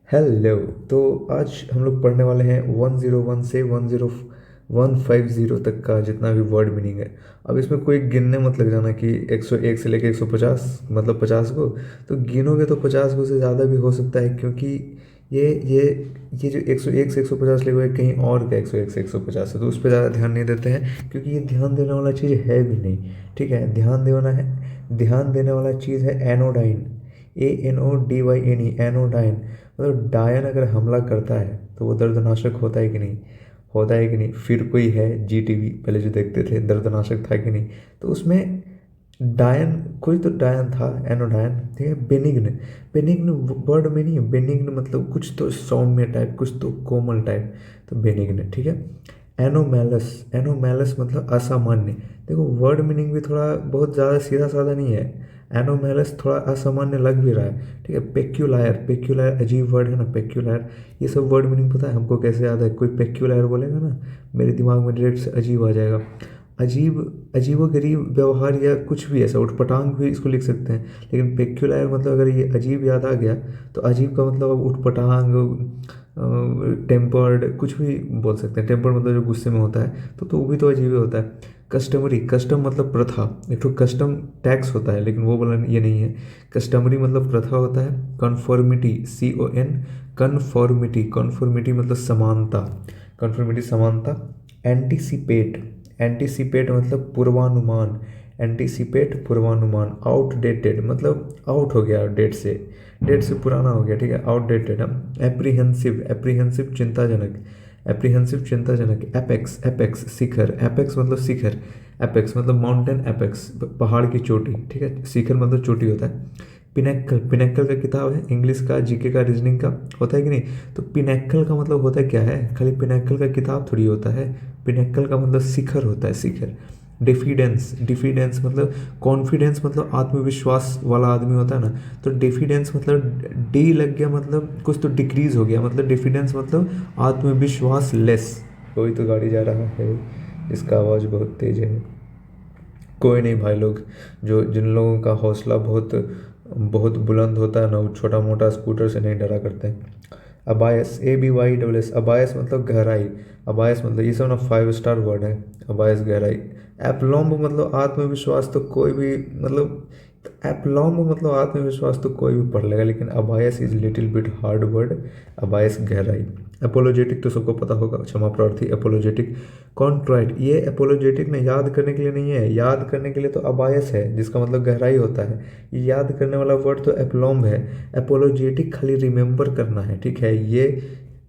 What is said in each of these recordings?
Hello. तो आज हम लोग पढ़ने वाले हैं 101 से 10150 तक का जितना भी वर्ड मीनिंग है। अब इसमें कोई गिनने मत लग जाना कि 101 से लेके 150 मतलब 50 को। तो गिनोगे तो 50 को से ज़्यादा भी हो सकता है, क्योंकि ये ये ये जो 101 से 150 लिखा हुआ है कहीं और का 101 से 150 है, तो उस पर ज़्यादा ध्यान नहीं देते हैं क्योंकि ये ध्यान देने वाला चीज़ है भी नहीं। ठीक है, ध्यान देने वाला चीज़ है एनोडाइन। ANODYNE, anodyne. मतलब डायन अगर हमला करता है तो वो दर्दनाशक होता है कि नहीं, होता है कि नहीं। फिर कोई है GTV पहले जो देखते थे, दर्दनाशक था कि नहीं। तो उसमें डायन, कोई तो डायन था, एनोडायन। ठीक है, बेनिग्न। बेनिग्न वर्ड में नहीं है, बेनिग्न मतलब कुछ तो सौम्य टाइप, कुछ तो कोमल टाइप। तो बेनिग्न, ठीक है। एनोमैलस, एनोमैलस मतलब असामान्य। देखो वर्ड मीनिंग भी थोड़ा बहुत ज़्यादा सीधा साधा नहीं है। एनोमैलस थोड़ा असामान्य लग भी रहा है, ठीक है। पेक्यूलायर, पेक्यूलायर अजीब वर्ड है ना, पेक्यूलायर। ये सब वर्ड मीनिंग पता है हमको कैसे याद है? कोई पेक्यूलायर बोलेगा ना, मेरे दिमाग में डायरेक्ट से अजीब आ जाएगा। अजीब, अजीबोगरीब व्यवहार या कुछ भी ऐसा, उटपटांग भी इसको लिख सकते हैं। लेकिन पेक्यूलायर मतलब अगर ये अजीब याद आ गया तो अजीब का मतलब अब उटपटांग, टेम्पर्ड कुछ भी बोल सकते हैं। टेम्पर्ड मतलब जो गुस्से में होता है, तो वो भी तो अजीब ही होता है। कस्टमरी, कस्टम मतलब प्रथा। एक तो कस्टम टैक्स होता है, लेकिन वो बोला ये नहीं है। कस्टमरी मतलब प्रथा होता है। कन्फॉर्मिटी, कन्फॉर्मिटी, कन्फॉर्मिटी मतलब समानता। कन्फॉर्मिटी समानता। एंटीसिपेट, एंटीसिपेट मतलब पूर्वानुमान। एंटीसिपेट पूर्वानुमान। आउटडेटेड मतलब आउट हो गया, डेट से पुराना हो गया, ठीक है, आउटडेटेड। हम एप्रीहेंसिव, एप्रीहेंसिव चिंताजनक। एप्रीहेंसिव चिंताजनक। एपेक्स, एपेक्स शिखर। एपेक्स मतलब शिखर। एपेक्स मतलब माउंटेन एपेक्स, पहाड़ की चोटी, ठीक है। शिखर मतलब चोटी होता है। पिनेक्कल, पिनेक्कल का किताब है इंग्लिश का, जीके का, रीजनिंग का, होता है कि नहीं। तो पिनेक्कल का मतलब होता है क्या है, खाली पिनेक्कल का किताब थोड़ी होता है। पिनेक्कल का मतलब शिखर होता है, शिखर। डिफिडेंस, डिफिडेंस मतलब कॉन्फिडेंस, मतलब आत्मविश्वास वाला आदमी होता है ना। तो डिफिडेंस मतलब डी लग गया, मतलब कुछ तो डिक्रीज हो गया, मतलब डिफिडेंस मतलब आत्मविश्वास लेस। कोई तो गाड़ी जा रहा है, इसका आवाज़ बहुत तेज है। कोई नहीं भाई लोग, जो जिन लोगों का हौसला बहुत बहुत बुलंद होता है ना, वो छोटा मोटा स्कूटर से नहीं डरा करते हैं। अबायस, ABYSS, अबायस मतलब गहराई। अबायस मतलब ये सब ना 5 स्टार वर्ड है। अबायस गहराई। एप्लॉम्ब मतलब आत्मविश्वास, तो कोई भी मतलब, एप्लॉम्ब मतलब आत्मविश्वास तो कोई भी पढ़ लेगा, लेकिन abyss is little bit hard word. Abyss गहराई। अपोलोजेटिक तो सबको पता होगा, क्षमा प्रार्थी, अपोलोजेटिक। कॉन्ट्राइट, ये अपोलोजेटिक ना याद करने के लिए नहीं है, याद करने के लिए तो अबायस है जिसका मतलब गहराई होता है। ये याद करने वाला वर्ड तो एप्लॉम्ब है। अपोलोजेटिक खाली रिमेंबर करना है, ठीक है। ये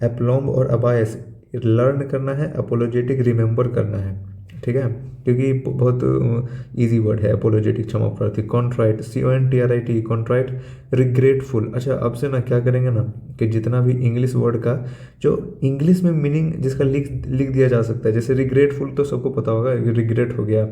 एप्लॉम्ब और अबायस लर्न करना है, अपोलोजेटिक रिमेंबर करना है, ठीक है। क्योंकि बहुत इजी वर्ड है अपोलोजेटिक, क्षमा प्रार्थी। Contrite, CONTRIT, contrite. रिग्रेटफुल। अच्छा, अब से ना क्या करेंगे ना, कि जितना भी इंग्लिश वर्ड का जो इंग्लिश में मीनिंग जिसका लिख लिख दिया जा सकता है, जैसे रिग्रेटफुल तो सबको पता होगा, रिग्रेट हो गया,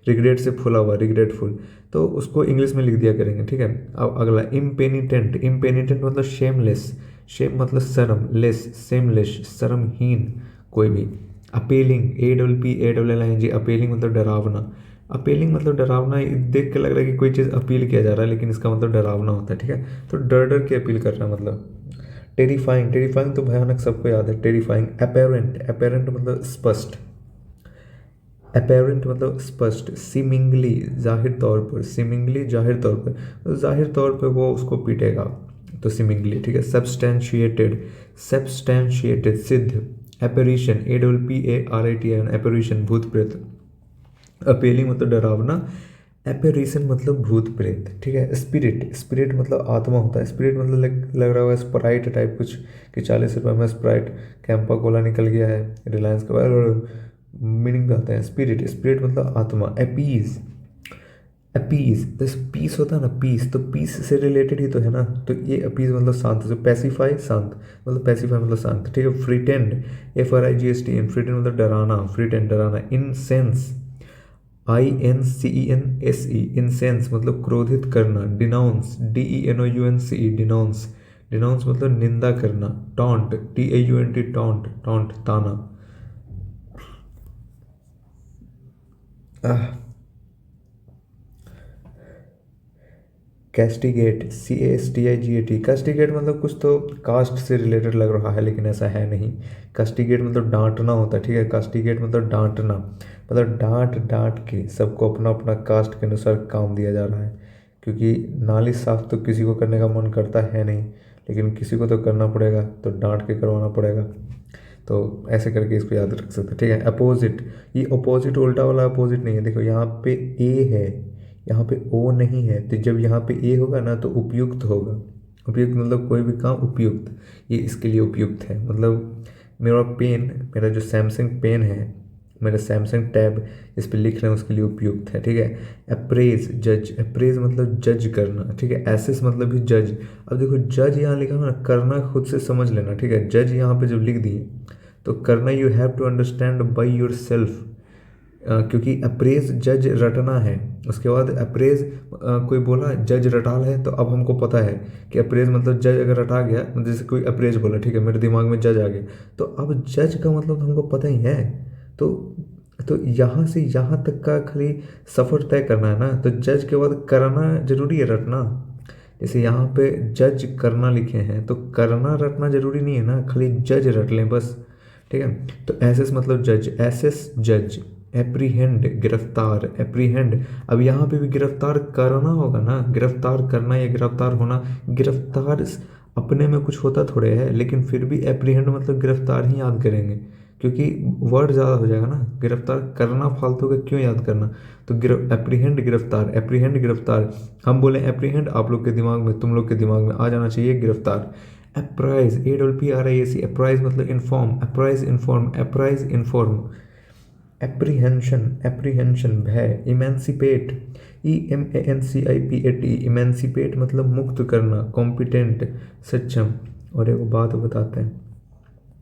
रिग्रेट से फुला हुआ, रिग्रेटफुल। तो उसको इंग्लिश में लिख दिया करेंगे, ठीक है। अब अगला इम्पेनिटेंट, इम्पेनिटेंट मतलब शेमलेस। शेम मतलब शर्म, लेस शेमलेस, शर्महीन कोई भी। अपेलिंग, APPALLING, अपेलिंग मतलब डरावना। अपेलिंग मतलब डरावना, देख के लग रहा है कि कोई चीज़ अपील किया जा रहा है, लेकिन इसका मतलब डरावना होता है, ठीक है। तो डर डर के अपील कर रहा है मतलब। टेरिफाइंग, टेरिफाइंग तो भयानक, सबको याद है टेरिफाइंग। अपेरेंट, अपेरेंट मतलब स्पष्ट। अपेरेंट मतलब स्पष्ट। सीमिंगली जाहिर तौर पर, सीमिंगली जाहिर तौर पर, तो जाहिर तौर पर वो उसको पीटेगा, तो सीमिंगली, ठीक है। सब्सटैंशिएटेड, सब्सटैंशिएटेड सिद्ध। एपेरिशन, APPARITION, एपेरिशन भूत प्रेत। अपेलिंग मतलब डरावना। एपेरिशन मतलब भूत प्रेत, ठीक है। स्पिरिट, स्पिरिट मतलब आत्मा होता है। स्पिरिट मतलब लग रहा होगा स्प्राइट टाइप कुछ, कि 40 रुपये में स्प्राइट कैंपा कोला निकल गया है रिलायंस का, मीनिंग में आता है स्पिरिट। स्पिरिट मतलब आत्मा। अपीज, अपीज जैसे पीस होता है ना, पीस तो पीस से रिलेटेड ही तो है ना। तो ये अपीज मतलब शांत, जो पैसिफाई शांत, मतलब पैसिफाई मतलब शांत, ठीक है। फ्रीटेंड, FRIGST, फ्रीटेंड मतलब डराना, फ्रीटेंड डराना। इनसेंस, INCENSE, इंसेंस मतलब क्रोधित करना। डिनाउंस, DENOUNCE, डिनाउंस, डिनाउंस मतलब निंदा करना। टॉन्ट, TAUNT, टॉन्ट, टॉन्ट ताना। आह, कैस्टिगेट, CASTIGAT, कैस्टिगेट मतलब कुछ तो कास्ट से रिलेटेड लग रहा है, लेकिन ऐसा है नहीं। कैस्टिगेट मतलब डांटना होता है, ठीक है। कैस्टिगेट मतलब डांटना, मतलब डांट डांट के सबको अपना अपना कास्ट के अनुसार काम दिया जा रहा है। क्योंकि नाली साफ तो किसी को करने का मन करता है नहीं, लेकिन किसी को तो करना पड़ेगा, तो डांट के करवाना पड़ेगा। तो ऐसे करके इसको याद रख सकते हैं, ठीक है। अपोजिट, ये अपोजिट उल्टा वाला अपोजिट नहीं है। देखो यहाँ पे ए है, यहाँ पे ओ नहीं है, तो जब यहाँ पे ए होगा ना तो उपयुक्त होगा। उपयुक्त मतलब कोई भी काम उपयुक्त, ये इसके लिए उपयुक्त है। मतलब मेरा पेन, मेरा जो सैमसंग पेन है, मेरा सैमसंग टैब इस पर लिख रहे हैं, उसके लिए उपयुक्त है, ठीक है। अप्रेज, जज, अप्रेज मतलब जज करना, ठीक है। एसेस मतलब भी जज। अब देखो जज यहाँ लिखा हुआ ना, करना खुद से समझ लेना, ठीक है। जज यहाँ पे जब लिख दिए तो करना you have to understand by yourself, क्योंकि अप्रेज जज रटना है। उसके बाद अप्रेज, कोई बोला जज रटाल है, तो अब हमको पता है कि अप्रेज मतलब जज अगर रटा गया, मतलब जैसे कोई अप्रेज बोला, ठीक है, मेरे दिमाग में जज आ गया, तो अब जज का मतलब हमको पता ही है। तो तो यहाँ से यहाँ तक का खाली सफ़र तय करना है ना, तो जज के बाद करना जरूरी है, रटना। जैसे यहाँ पे जज करना लिखे हैं, तो करना रटना जरूरी नहीं है ना, खाली जज रट लें बस, ठीक है। तो एसेस मतलब जज, एसेस जज। एप्रीहेंड गिरफ्तार, एप्रीहेंड, अब यहाँ पे भी गिरफ्तार करना होगा ना, गिरफ्तार करना या गिरफ्तार होना। गिरफ्तार अपने में कुछ होता थोड़े है, लेकिन फिर भी एप्रीहेंड मतलब गिरफ्तार ही याद करेंगे, क्योंकि वर्ड ज़्यादा हो जाएगा ना। गिरफ्तार करना फालतू का क्यों याद करना, तो एप्रीहेंड गिरफ्तार, एप्रीहेंड गिरफ्तार। हम बोले एप्रीहेंड, आप लोग के दिमाग में, तुम लोग के दिमाग में आ जाना चाहिए गिरफ्तार। अप्राइज, APPRISE, अप्राइज मतलब inform, apprise inform, apprise inform. Apprehension, apprehension भय। इमेंसिपेट, EMANCIPAT, इमेंसिपेट मतलब मुक्त करना, कॉम्पिटेंट सक्षम। और एक बात बताते हैं,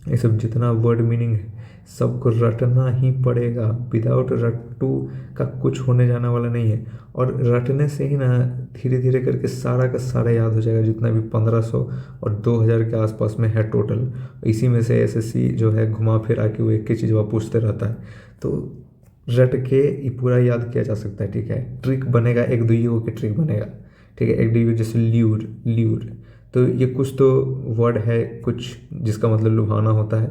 ये सब जितना वर्ड मीनिंग है सबको रटना ही पड़ेगा। विदाउट रट्टू का कुछ होने जाने वाला नहीं है। और रटने से ही ना धीरे धीरे करके सारा का सारा याद हो जाएगा, जितना भी 1500 और 2000 के आसपास में है टोटल। इसी में से SSC जो है घुमा फिरा के वो एक ही चीज़ वह पूछते रहता है, तो रट के ये पूरा याद किया जा सकता है, ठीक है। ट्रिक बनेगा, एक दुइयों के ट्रिक बनेगा, ठीक है। एक दुइयों जैसे ल्यूर, ल्यूर, तो ये कुछ तो वर्ड है कुछ जिसका मतलब लुभाना होता है,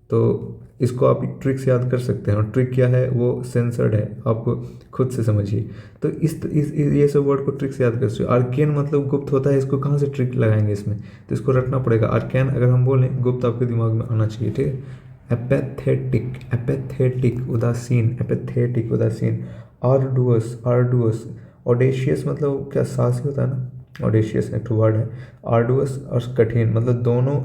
तो इसको आप ट्रिक से याद कर सकते हैं। और ट्रिक क्या है, वो सेंसर्ड है, आप खुद से समझिए। तो इस ये सब वर्ड को ट्रिक से याद कर सकते हो। आर्केन मतलब गुप्त होता है, इसको कहाँ से ट्रिक लगाएंगे इसमें, तो इसको रटना पड़ेगा। आर्केन अगर हम बोलें, गुप्त आपके दिमाग में आना चाहिए, ठीक है। एपेथेटिक, एपेथेटिक उदासीन, एपेथेटिक उदासीन। Arduous, arduous. ऑडेशियस मतलब क्या, साहसी होता है ना, ऑडेशियस एक वर्ड है। आर्डुअस और कठिन मतलब दोनों,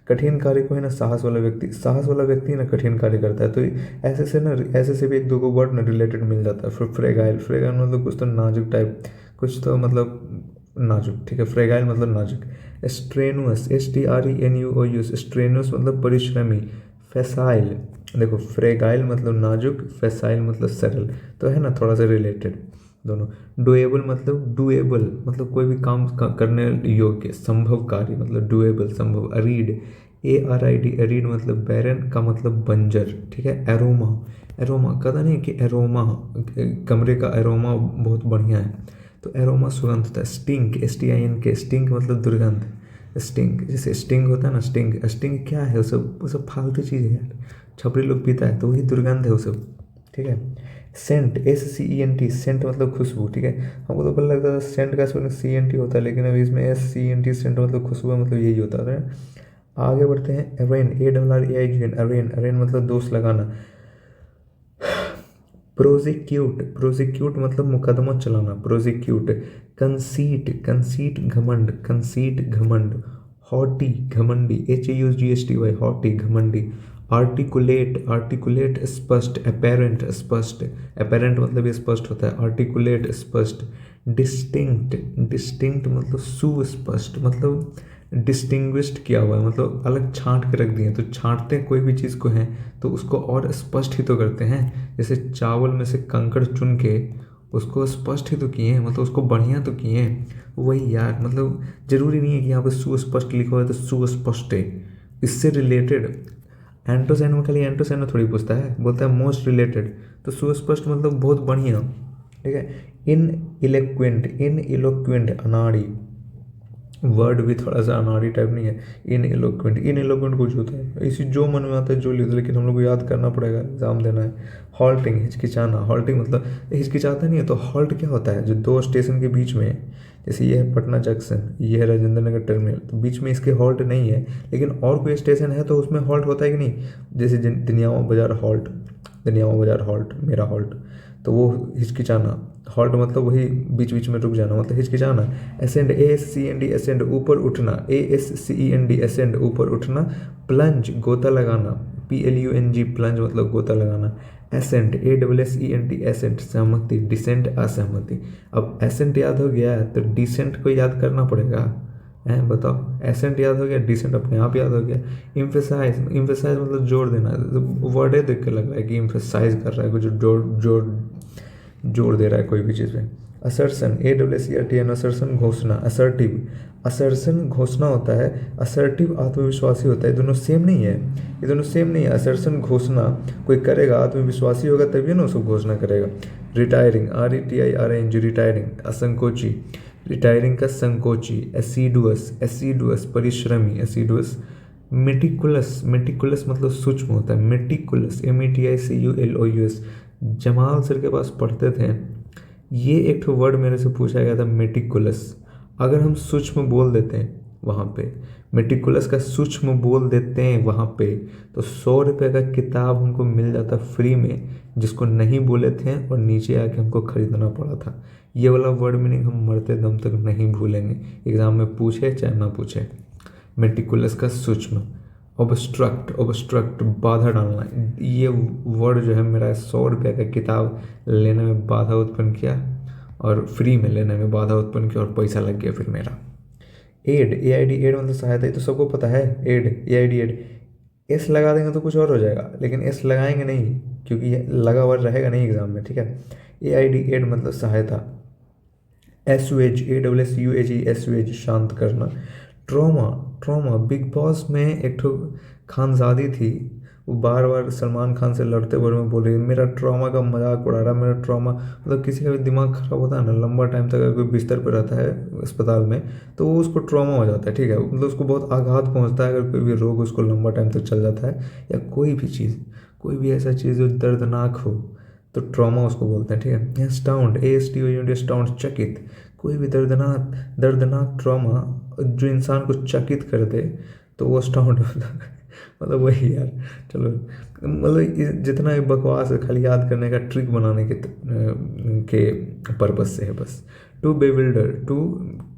कठिन कार्य को है ना साहस वाला व्यक्ति, साहस वाला व्यक्ति ना कठिन कार्य करता है। तो ऐसे से ना, ऐसे से भी एक दो को वर्ड ना रिलेटेड मिल जाता है। फिर फ्रेगाइल, फ्रेगाइल मतलब कुछ तो नाजुक टाइप, कुछ तो मतलब नाजुक, ठीक है। फ्रेगाइल मतलब नाजुक। स्ट्रेनुअस, STRENUOUS, स्ट्रेनुअस मतलब परिश्रमी। फैसाइल, देखो फ्रेगाइल मतलब नाजुक, फैसाइल मतलब सरल, तो है ना थोड़ा सा रिलेटेड दोनों। डुएबल मतलब, डुएबल मतलब कोई भी काम करने योग्य, संभव कार्य मतलब डुएबल, संभव। अरीड, ARID, अरीड मतलब बैरन का मतलब बंजर, ठीक है। एरोमा, एरोमा कहता नहीं कि एरोमा कमरे का एरोमा बहुत बढ़िया है, तो एरोमा सुगंध होता है। स्टिंक, STINK, स्टिंक मतलब दुर्गंध। स्टिंग, जैसे स्टिंग होता है ना, स्टिंग, स्टिंग क्या है, वो सब फालतू चीज़ है यार, छपरी लोग पीता है, तो वही दुर्गंध है वो सब, ठीक है। सेंट, SCENT, सेंट मतलब खुशबू, ठीक है। हमको तो पहले लगता था सेंट का स्पेलिंग CNT होता है, लेकिन अभी इसमें SCENT, सेंट मतलब खुशबू, मतलब यही होता है। आगे बढ़ते हैं। अरेन, ARRAIGN, अरेन, अरेन मतलब दोष लगाना। प्रोजिक्यूट, प्रोजिक्यूट मतलब मुकदमा चलाना, प्रोजिक्यूट। कंसीट, कंसीट घमंड, कंसीट घमंड। हॉटी, घमंडी, HAUGSTY, हॉटी घमंडी। आर्टिकुलेट, आर्टिकुलेट स्पष्ट, अपेरेंट स्पष्ट, अपेरेंट मतलब ये स्पष्ट होता है, आर्टिकुलेट स्पष्ट। डिस्टिंक्ट, डिस्टिंक्ट मतलब सुस्पष्ट, मतलब डिस्टिंग्विश्ड किया हुआ है, मतलब अलग छांट के रख दिए। तो छांटते कोई भी चीज़ को हैं तो उसको और स्पष्ट ही तो करते हैं। जैसे चावल में से कंकड़ चुन के उसको स्पष्ट ही तो किए हैं, मतलब उसको बढ़िया तो किए हैं। वही यार, मतलब ज़रूरी नहीं है कि यहाँ पे सुस्पष्ट लिखा हुआ है तो सुस्पष्ट है, इससे रिलेटेड। एंटोसाइन में खाली एंटोसाइन में थोड़ी पूछता है, बोलता है मोस्ट रिलेटेड, तो सुस्पष्ट मतलब बहुत बढ़िया, ठीक है। इन इलोक्वेंट अनाड़ी, वर्ड भी थोड़ा सा अनाड़ी टाइप नहीं है। इन इलोक्वेंट कुछ होता है इसी जो मन में आता है जो लिखते, लेकिन हम लोग को याद करना पड़ेगा, एग्जाम देना है। हॉल्टिंग, हिचकिचाना, हॉल्टिंग मतलब हिचकिचाता नहीं है। तो हॉल्ट क्या होता है, जो दो स्टेशन के बीच में, जैसे ये है पटना जंक्शन, ये है राजेंद्र नगर टर्मिनल, तो बीच में इसके हॉल्ट नहीं है, लेकिन और कोई स्टेशन है तो उसमें हॉल्ट होता है कि नहीं। जैसे दनियावा बाजार हॉल्ट, दनियावा बाजार हॉल्ट, मेरा हॉल्ट, तो वो हिचकिचाना। हॉल्ट मतलब वही बीच बीच में रुक जाना, मतलब हिचकिचाना। एसेंड, ASCEND एसेंड, ऊपर उठना, ASCEND एसेंड, ऊपर उठना। प्लंज, गोता लगाना, PLUNG प्लंज मतलब गोता लगाना। एसेंट, ASSENT एसेंट, सहमति। डिसेंट, असहमति। अब एसेंट याद हो गया तो डिसेंट को याद करना पड़ेगा, हैं बताओ। एसेंट याद हो गया, डिसेंट अपने आप याद हो गया। इम्फेसाइज, इम्फेसाइज मतलब जोर देना, वर्ड है देख के लग रहा है कि इम्फेसाइज कर रहा है, कुछ जोर दे रहा है कोई भी चीज़ में। असर्सन, ASSERTN असर्सन, घोषणा। असर्टिव, असर्सन घोषणा होता है, असर्टिव आत्मविश्वासी होता है। दोनों सेम नहीं है, ये दोनों सेम नहीं है। असर्सन घोषणा कोई करेगा, आत्मविश्वासी होगा तभी ना उसको घोषणा करेगा। Retiring, RETIRING, retiring. असंकोची, रिटायरिंग का संकोची। एसिडुअस परिश्रमी, एसिडुअस। मेटिकुलस, मेटिकुलस मतलब सूक्ष्म होता है। Meticulous, METICULOUS। जमाल सर के पास पढ़ते थे, ये एक ठो वर्ड मेरे से पूछा गया था, मेटिकुलस। अगर हम सूक्ष्म बोल देते हैं वहाँ पे, मेटिकुलस का सूक्ष्म बोल देते हैं वहाँ पे, तो 100 रुपये का किताब हमको मिल जाता फ्री में, जिसको नहीं बोले थे और नीचे आके हमको ख़रीदना पड़ा था। ये वाला वर्ड मीनिंग हम मरते दम तक नहीं भूलेंगे, एग्ज़ाम में पूछे चाहे ना पूछे। मेटिकुलस का सूक्ष्म। ऑब्स्ट्रक्ट बाधा डालना, ये वर्ड जो है मेरा 100 रुपये का किताब लेने में बाधा उत्पन्न किया, और फ्री में लेने में बाधा उत्पन्न किया, और पैसा लग गया फिर मेरा। एड, AID एड मतलब सहायता, ये तो सबको पता है। Add, AID add. एस लगा देंगे तो कुछ और हो जाएगा, लेकिन एस लगाएंगे नहीं क्योंकि ये लगा हुआ रहेगा नहीं एग्जाम में, ठीक है। AID एड मतलब सहायता। एसुएज, ASSUAGE एसुएज, शांत करना। ट्रॉमा, ट्रॉमा बिग बॉस में एक ठो खानजादी थी, वो बार बार सलमान खान से लड़ते हुए में बोल रही है मेरा ट्रॉमा का मजाक उड़ा रहा, मेरा ट्रॉमा। मतलब किसी का भी दिमाग खराब होता है ना, लंबा टाइम तक अगर कोई बिस्तर पर रहता है अस्पताल में, तो वो उसको ट्रॉमा हो जाता है, ठीक है। मतलब उसको बहुत आघात पहुंचता है अगर कोई भी रोग उसको लंबा टाइम तक चल जाता है, या कोई भी चीज़, कोई भी ऐसा चीज़ जो दर्दनाक हो, तो ट्रॉमा उसको बोलते हैं, ठीक है। स्टाउंड, ASTOUND स्टाउंड, चकित। कोई भी दर्दनाक ट्रॉमा जो इंसान को चकित कर दे तो वो स्टाउंड होता है। मतलब वही यार, चलो मतलब जितना भी बकवास है खाली याद करने का, ट्रिक बनाने के पर्पज से है बस। टू बेविल्डर, टू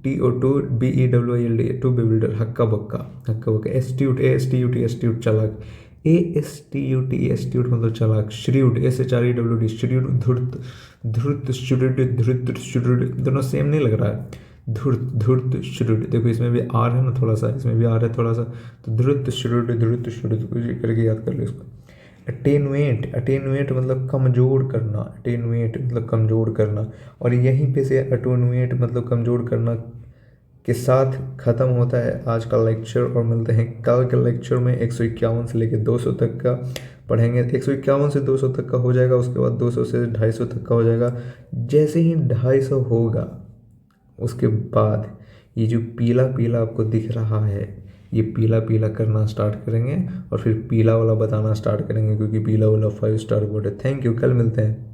BEWILD, टू बेविल्डर, हक्का बक्का। एस्ट्यूट, एस्ट्यूट चालाक। एस्ट्यूट मतलब चालाक। श्रीउड, SHREWD, श्रीउड। धूर्त, श्रीउड, दोनों सेम नहीं लग रहा है। धूर्त श्रुड, देखो इसमें भी आर है ना थोड़ा सा, इसमें भी आर है थोड़ा सा, तो धृत श्रुड कुछ करके याद कर लो इसको। अटेनुएट मतलब कमज़ोर करना, अटेनुएट मतलब कमज़ोर करना, और यहीं पे से अटेनुएट मतलब कमज़ोर करना के साथ ख़त्म होता है आज का लेक्चर। और मिलते हैं कल के लेक्चर में 151 से लेकर 200 तक का पढ़ेंगे। 151 से 200 तक का हो जाएगा, उसके बाद 200 से 250 तक का हो जाएगा। जैसे ही 250 होगा उसके बाद ये जो पीला पीला आपको दिख रहा है, ये पीला पीला करना स्टार्ट करेंगे, और फिर पीला वाला बताना स्टार्ट करेंगे, क्योंकि पीला वाला 5 स्टार बोर्ड है। थैंक यू, कल मिलते हैं।